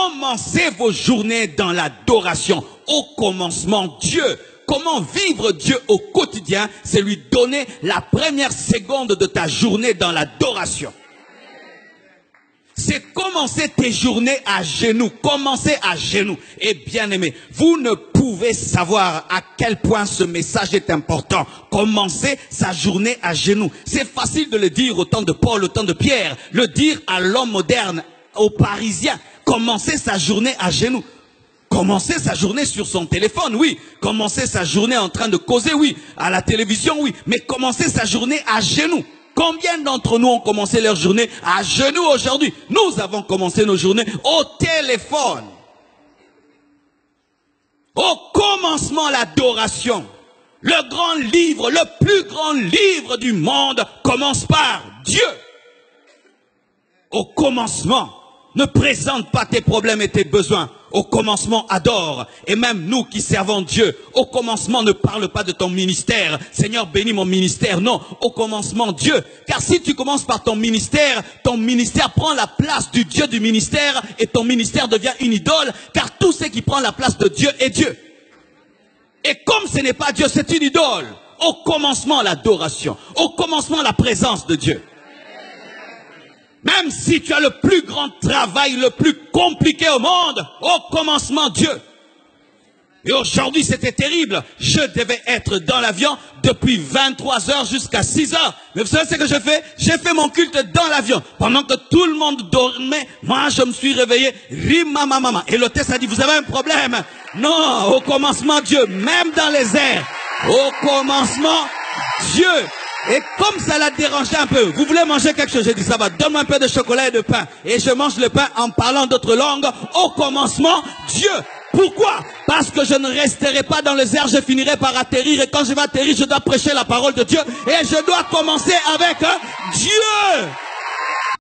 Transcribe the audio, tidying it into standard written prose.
Commencez vos journées dans l'adoration. Au commencement, Dieu. Comment vivre Dieu au quotidien? C'est lui donner la première seconde de ta journée dans l'adoration. C'est commencer tes journées à genoux. Commencez à genoux. Et bien aimé, vous ne pouvez savoir à quel point ce message est important. Commencer sa journée à genoux. C'est facile de le dire au temps de Paul, au temps de Pierre. Le dire à l'homme moderne, aux Parisiens. Commencer sa journée à genoux. Commencer sa journée sur son téléphone, oui. Commencer sa journée en train de causer, oui. À la télévision, oui. Mais commencer sa journée à genoux. Combien d'entre nous ont commencé leur journée à genoux aujourd'hui? Nous avons commencé nos journées au téléphone. Au commencement, l'adoration. Le grand livre, le plus grand livre du monde commence par Dieu. Au commencement, ne présente pas tes problèmes et tes besoins. Au commencement, adore. Et même nous qui servons Dieu, au commencement, ne parle pas de ton ministère. Seigneur, bénis mon ministère. Non, au commencement, Dieu. Car si tu commences par ton ministère prend la place du Dieu du ministère et ton ministère devient une idole. Car tout ce qui prend la place de Dieu est Dieu. Et comme ce n'est pas Dieu, c'est une idole. Au commencement, l'adoration. Au commencement, la présence de Dieu. Même si tu as le plus grand travail, le plus compliqué au monde, au commencement, Dieu. Et aujourd'hui, c'était terrible. Je devais être dans l'avion depuis 23 heures jusqu'à 6 heures. Mais vous savez ce que je fais? J'ai fait mon culte dans l'avion. Pendant que tout le monde dormait, moi, je me suis réveillé. Rimamamama. Et l'hôtesse a dit, vous avez un problème? Non, au commencement, Dieu. Même dans les airs. Au commencement, Dieu. Et comme ça l'a dérangé un peu, vous voulez manger quelque chose? J'ai dit, ça va, donne-moi un peu de chocolat et de pain. Et je mange le pain en parlant d'autres langues. Au commencement, Dieu. Pourquoi? Parce que je ne resterai pas dans les airs, je finirai par atterrir. Et quand je vais atterrir, je dois prêcher la parole de Dieu. Et je dois commencer avec Dieu.